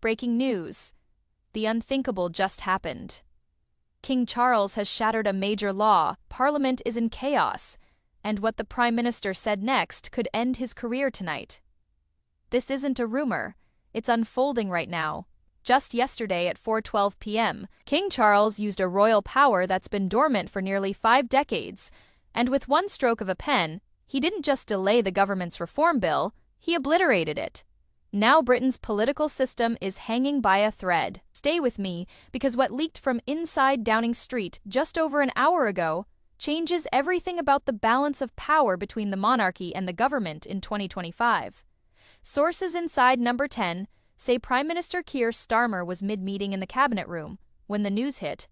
Breaking news. The unthinkable just happened. King Charles has shattered a major law, Parliament is in chaos, and what the Prime Minister said next could end his career tonight. This isn't a rumor, it's unfolding right now. Just yesterday at 4:12 p.m., King Charles used a royal power that's been dormant for nearly 5 decades, and with one stroke of a pen, he didn't just delay the government's reform bill, he obliterated it. Now Britain's political system is hanging by a thread. Stay with me, because what leaked from inside Downing Street just over an hour ago changes everything about the balance of power between the monarchy and the government in 2025. Sources inside Number 10 say Prime Minister Keir Starmer was mid-meeting in the cabinet room when the news hit.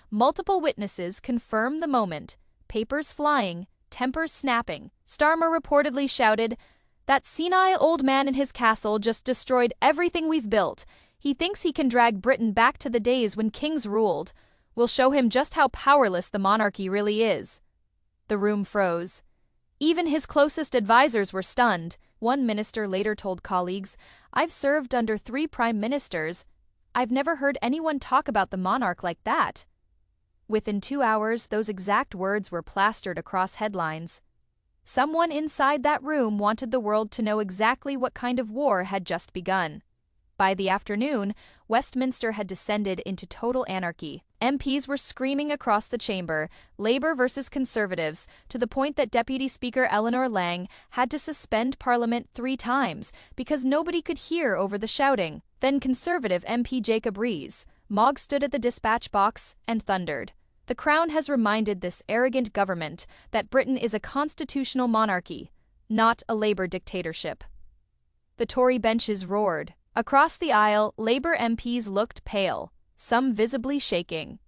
Multiple witnesses confirm the moment, papers flying, tempers snapping. Starmer reportedly shouted, "That senile old man in his castle just destroyed everything we've built. He thinks he can drag Britain back to the days when kings ruled. We'll show him just how powerless the monarchy really is." The room froze. Even his closest advisors were stunned. One minister later told colleagues, "I've served under 3 prime ministers. I've never heard anyone talk about the monarch like that." Within 2 hours, those exact words were plastered across headlines. Someone inside that room wanted the world to know exactly what kind of war had just begun. By the afternoon, Westminster had descended into total anarchy. MPs were screaming across the chamber, Labour versus Conservatives, to the point that Deputy Speaker Eleanor Lang had to suspend Parliament 3 times because nobody could hear over the shouting. Then Conservative MP Jacob Rees-Mogg stood at the dispatch box and thundered, "The Crown has reminded this arrogant government that Britain is a constitutional monarchy, not a Labour dictatorship." The Tory benches roared. Across the aisle, Labour MPs looked pale, some visibly shaking.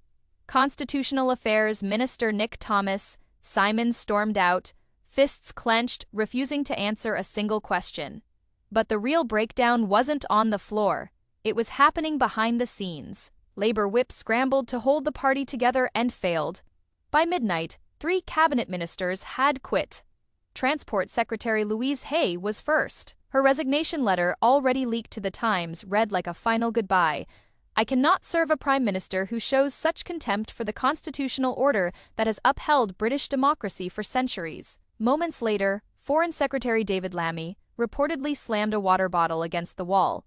Constitutional Affairs Minister Nick Simon stormed out, fists clenched, refusing to answer a single question. But the real breakdown wasn't on the floor. It was happening behind the scenes. Labour whips scrambled to hold the party together and failed. By midnight, 3 cabinet ministers had quit. Transport Secretary Louise Hay was first. Her resignation letter, already leaked to the Times, read like a final goodbye. "I cannot serve a prime minister who shows such contempt for the constitutional order that has upheld British democracy for centuries." Moments later, Foreign Secretary David Lammy reportedly slammed a water bottle against the wall,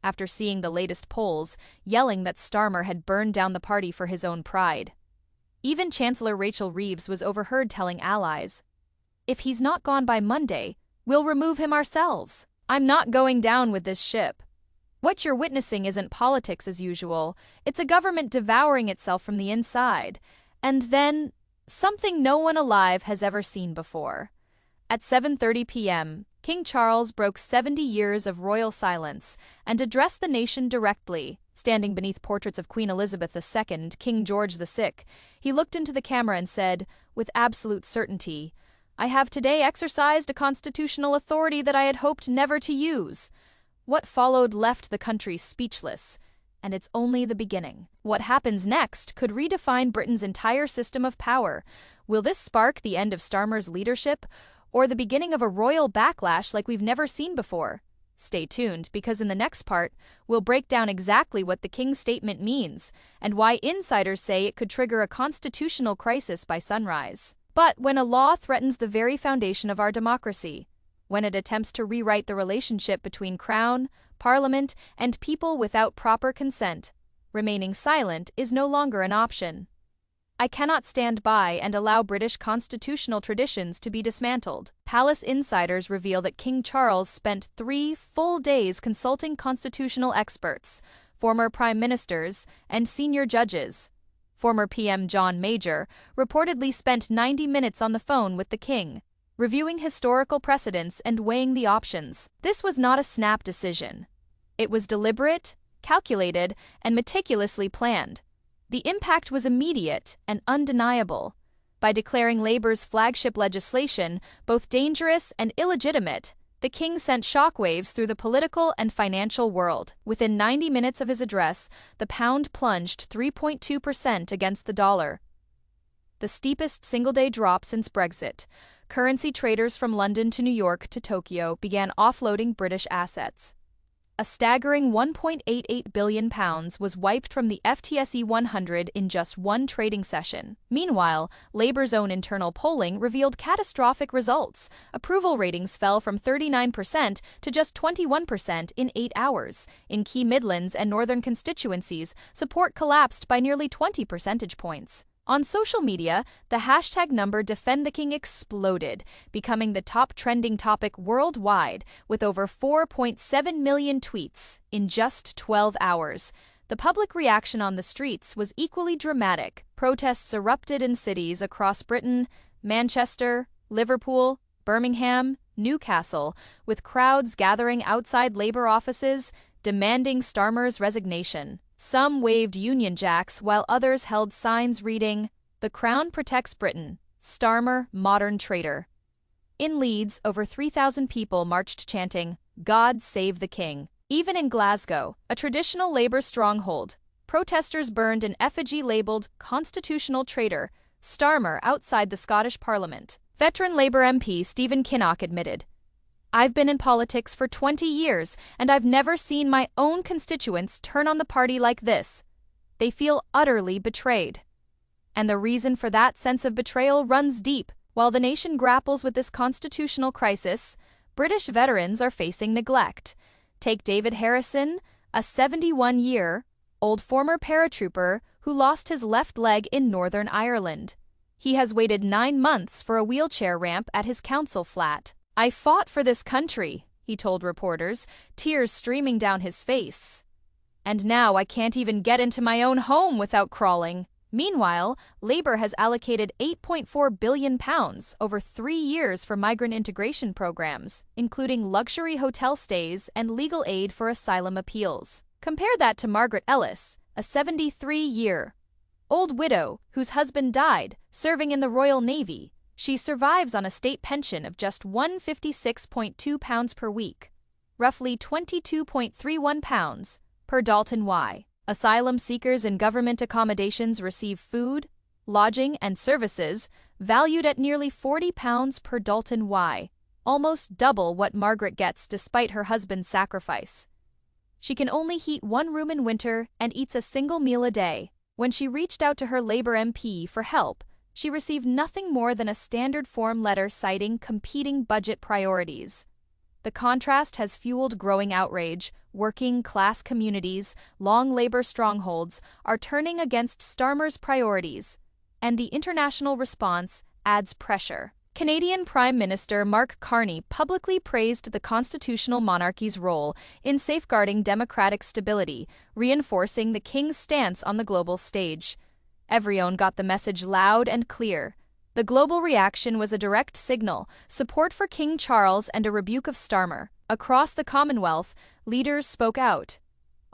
after seeing the latest polls, yelling that Starmer had burned down the party for his own pride. Even Chancellor Rachel Reeves was overheard telling allies, "If he's not gone by Monday, we'll remove him ourselves. I'm not going down with this ship." What you're witnessing isn't politics as usual, it's a government devouring itself from the inside. And then, something no one alive has ever seen before. At 7:30 p.m., King Charles broke 70 years of royal silence and addressed the nation directly. Standing beneath portraits of Queen Elizabeth II, King George VI, he looked into the camera and said, with absolute certainty, "I have today exercised a constitutional authority that I had hoped never to use." What followed left the country speechless, and it's only the beginning. What happens next could redefine Britain's entire system of power. Will this spark the end of Starmer's leadership, or the beginning of a royal backlash like we've never seen before? Stay tuned, because in the next part, we'll break down exactly what the King's statement means, and why insiders say it could trigger a constitutional crisis by sunrise. But when a law threatens the very foundation of our democracy, when it attempts to rewrite the relationship between Crown, Parliament, and people without proper consent, remaining silent is no longer an option. I cannot stand by and allow British constitutional traditions to be dismantled. Palace insiders reveal that King Charles spent 3 full days consulting constitutional experts, former prime ministers, and senior judges. Former PM John Major reportedly spent 90 minutes on the phone with the king, reviewing historical precedents and weighing the options. This was not a snap decision. It was deliberate, calculated, and meticulously planned. The impact was immediate and undeniable. By declaring Labour's flagship legislation both dangerous and illegitimate, the king sent shockwaves through the political and financial world. Within 90 minutes of his address, the pound plunged 3.2% against the dollar, the steepest single-day drop since Brexit. Currency traders from London to New York to Tokyo began offloading British assets. A staggering £1.88 billion was wiped from the FTSE 100 in just one trading session. Meanwhile, Labour's own internal polling revealed catastrophic results. Approval ratings fell from 39% to just 21% in 8 hours. In key Midlands and Northern constituencies, support collapsed by nearly 20 percentage points. On social media, the hashtag number Defend the King exploded, becoming the top trending topic worldwide, with over 4.7 million tweets in just 12 hours. The public reaction on the streets was equally dramatic. Protests erupted in cities across Britain: Manchester, Liverpool, Birmingham, Newcastle, with crowds gathering outside Labour offices, demanding Starmer's resignation. Some waved Union Jacks while others held signs reading, "The Crown protects Britain. Starmer, modern traitor." In Leeds, over 3,000 people marched chanting, "God save the King." Even in Glasgow, a traditional Labour stronghold, protesters burned an effigy labelled "Constitutional Traitor" Starmer outside the Scottish Parliament. Veteran Labour MP Stephen Kinnock admitted, "I've been in politics for 20 years, and I've never seen my own constituents turn on the party like this. They feel utterly betrayed." And the reason for that sense of betrayal runs deep. While the nation grapples with this constitutional crisis, British veterans are facing neglect. Take David Harrison, a 71-year-old former paratrooper who lost his left leg in Northern Ireland. He has waited 9 months for a wheelchair ramp at his council flat. "I fought for this country," he told reporters, tears streaming down his face. "And now I can't even get into my own home without crawling." Meanwhile, Labour has allocated £8.4 billion over 3 years for migrant integration programs, including luxury hotel stays and legal aid for asylum appeals. Compare that to Margaret Ellis, a 73-year-old widow whose husband died serving in the Royal Navy. She survives on a state pension of just £156.2 per week, roughly £22.31 per Dalton Y. Asylum seekers in government accommodations receive food, lodging, and services valued at nearly £40 per Dalton Y, almost double what Margaret gets despite her husband's sacrifice. She can only heat one room in winter and eats a single meal a day. When she reached out to her Labour MP for help, she received nothing more than a standard form letter citing competing budget priorities. The contrast has fueled growing outrage. Working-class communities, long Labour strongholds, are turning against Starmer's priorities, and the international response adds pressure. Canadian Prime Minister Mark Carney publicly praised the constitutional monarchy's role in safeguarding democratic stability, reinforcing the King's stance on the global stage. Everyone got the message loud and clear. The global reaction was a direct signal, support for King Charles and a rebuke of Starmer. Across the Commonwealth, leaders spoke out.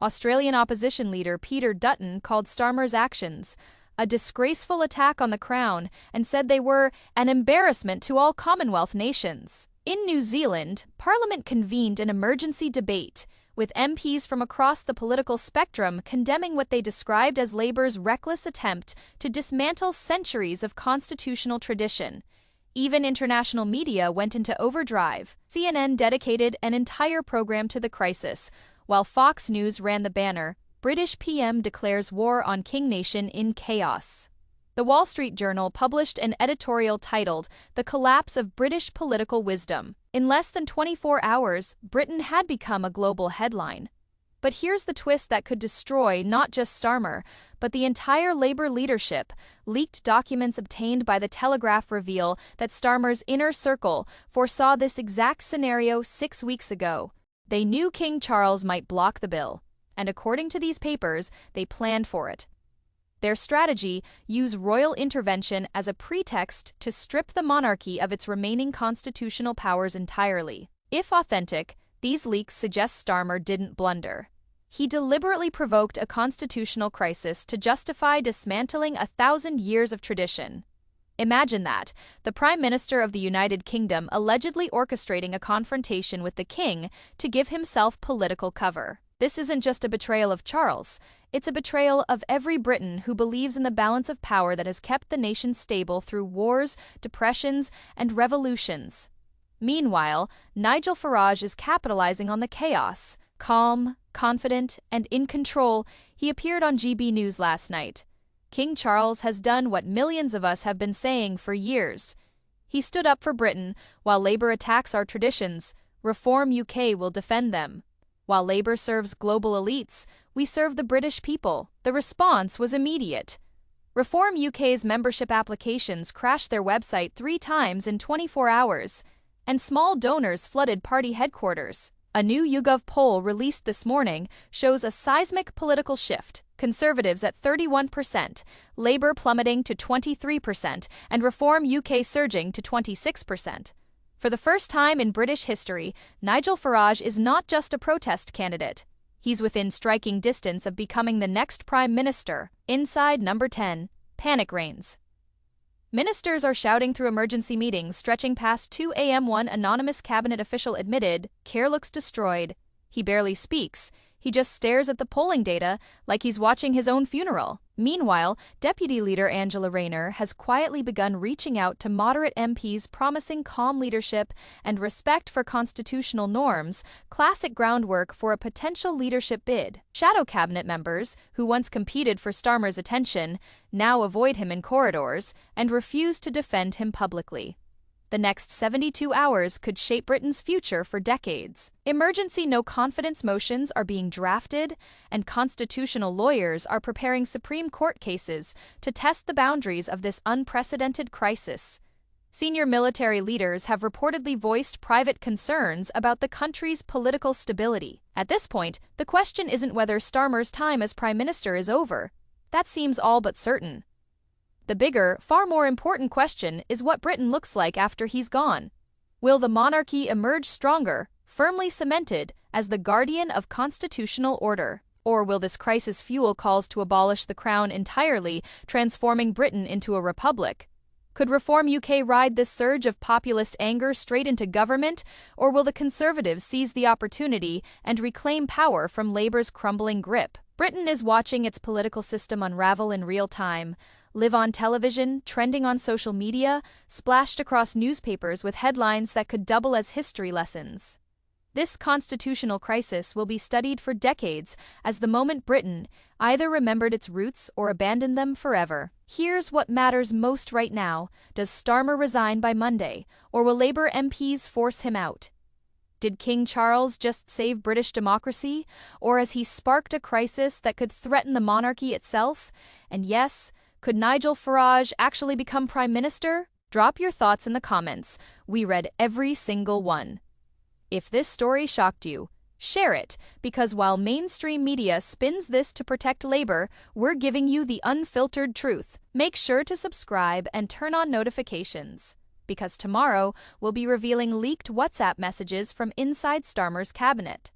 Australian opposition leader Peter Dutton called Starmer's actions a disgraceful attack on the Crown and said they were an embarrassment to all Commonwealth nations. In New Zealand, Parliament convened an emergency debate, with MPs from across the political spectrum condemning what they described as Labour's reckless attempt to dismantle centuries of constitutional tradition. Even international media went into overdrive. CNN dedicated an entire program to the crisis, while Fox News ran the banner, "British PM declares war on King Nation in chaos." The Wall Street Journal published an editorial titled, "The Collapse of British Political Wisdom." In less than 24 hours, Britain had become a global headline. But here's the twist that could destroy not just Starmer, but the entire Labour leadership. Leaked documents obtained by The Telegraph reveal that Starmer's inner circle foresaw this exact scenario 6 weeks ago. They knew King Charles might block the bill, and according to these papers, they planned for it. Their strategy: use royal intervention as a pretext to strip the monarchy of its remaining constitutional powers entirely. If authentic, these leaks suggest Starmer didn't blunder. He deliberately provoked a constitutional crisis to justify dismantling 1,000 years of tradition. Imagine that, the Prime Minister of the United Kingdom allegedly orchestrating a confrontation with the King to give himself political cover. This isn't just a betrayal of Charles, it's a betrayal of every Briton who believes in the balance of power that has kept the nation stable through wars, depressions, and revolutions. Meanwhile, Nigel Farage is capitalizing on the chaos. Calm, confident, and in control, he appeared on GB News last night. King Charles has done what millions of us have been saying for years. He stood up for Britain. While Labour attacks our traditions, Reform UK will defend them. While Labour serves global elites, we serve the British people. The response was immediate. Reform UK's membership applications crashed their website 3 times in 24 hours, and small donors flooded party headquarters. A new YouGov poll released this morning shows a seismic political shift. Conservatives at 31%, Labour plummeting to 23%, and Reform UK surging to 26%. For the first time in British history, Nigel Farage is not just a protest candidate. He's within striking distance of becoming the next Prime Minister. Inside number 10, panic reigns. Ministers are shouting through emergency meetings stretching past 2 a.m. One anonymous cabinet official admitted, Keir looks destroyed. He barely speaks. He just stares at the polling data like he's watching his own funeral. Meanwhile, Deputy Leader Angela Rayner has quietly begun reaching out to moderate MPs promising calm leadership and respect for constitutional norms, classic groundwork for a potential leadership bid. Shadow cabinet members, who once competed for Starmer's attention, now avoid him in corridors and refuse to defend him publicly. The next 72 hours could shape Britain's future for decades. Emergency no-confidence motions are being drafted, and constitutional lawyers are preparing Supreme Court cases to test the boundaries of this unprecedented crisis. Senior military leaders have reportedly voiced private concerns about the country's political stability. At this point, the question isn't whether Starmer's time as Prime Minister is over. That seems all but certain. The bigger, far more important question is what Britain looks like after he's gone. Will the monarchy emerge stronger, firmly cemented as the guardian of constitutional order? Or will this crisis fuel calls to abolish the crown entirely, transforming Britain into a republic? Could Reform UK ride this surge of populist anger straight into government, or will the Conservatives seize the opportunity and reclaim power from Labour's crumbling grip? Britain is watching its political system unravel in real time. Live on television, trending on social media, splashed across newspapers with headlines that could double as history lessons. This constitutional crisis will be studied for decades as the moment Britain either remembered its roots or abandoned them forever. Here's what matters most right now. Does Starmer resign by Monday, or will Labour MPs force him out? Did King Charles just save British democracy, or has he sparked a crisis that could threaten the monarchy itself? And yes, could Nigel Farage actually become Prime Minister? Drop your thoughts in the comments. We read every single one. If this story shocked you, share it, because while mainstream media spins this to protect Labour, we're giving you the unfiltered truth. Make sure to subscribe and turn on notifications, because tomorrow we'll be revealing leaked WhatsApp messages from inside Starmer's cabinet.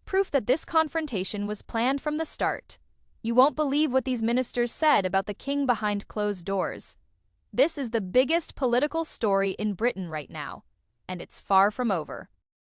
Proof that this confrontation was planned from the start. You won't believe what these ministers said about the king behind closed doors. This is the biggest political story in Britain right now, and it's far from over.